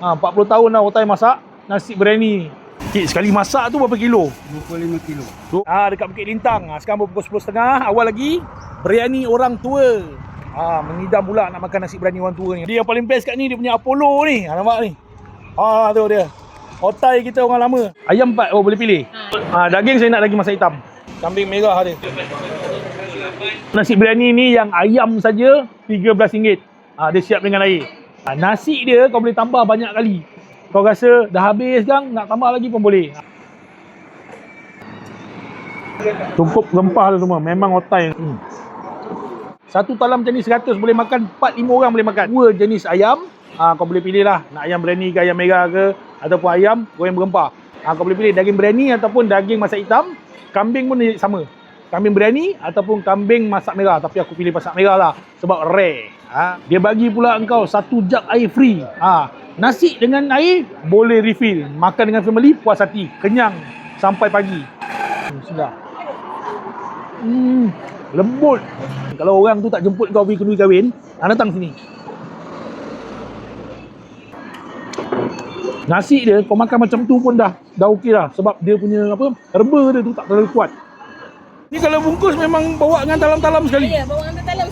40 tahun dah Otai masak nasi biryani. Cik, sekali masak tu berapa kilo? 25 kilo. Dekat Bukit Lintang. Sekarang pukul 10.30. Awal lagi biryani orang tua. Mengidam pula nak makan nasi biryani orang tua ni. Dia yang paling best kat ni dia punya Apollo ni. Nampak ni. Tu dia. Otai kita orang lama. Ayam 4 boleh pilih. Daging saya nak daging masak hitam. Kambing merah ada. Nasi biryani ni yang ayam saja RM13. Dia siap dengan air. Nasi dia kau boleh tambah banyak kali. Kau rasa dah habis kan, nak tambah lagi pun boleh. Cukup rempah tu semua, memang Otai. Satu talam macam ni 100 boleh makan 4-5 orang boleh makan. 2 jenis ayam, kau boleh pilih lah. Nak ayam biryani ke ayam merah ke, ataupun ayam goreng berempah. Kau boleh pilih daging biryani ataupun daging masak hitam. Kambing pun sama. Kambing biryani ataupun kambing masak merah. Tapi aku pilih masak merah lah, sebab rare. Dia bagi pula engkau 1 jug air free. Nasi dengan air boleh refill. Makan dengan family puas hati, kenyang sampai pagi. Sudah. Lembut. Kalau orang tu tak jemput kau pergi kenduri kahwin, datang sini. Nasi dia kau makan macam tu pun dah okey dah, sebab dia punya herba dia tu tak terlalu kuat. Ni kalau bungkus memang bawa dengan talam-talam sekali. Ya, bawa dengan talam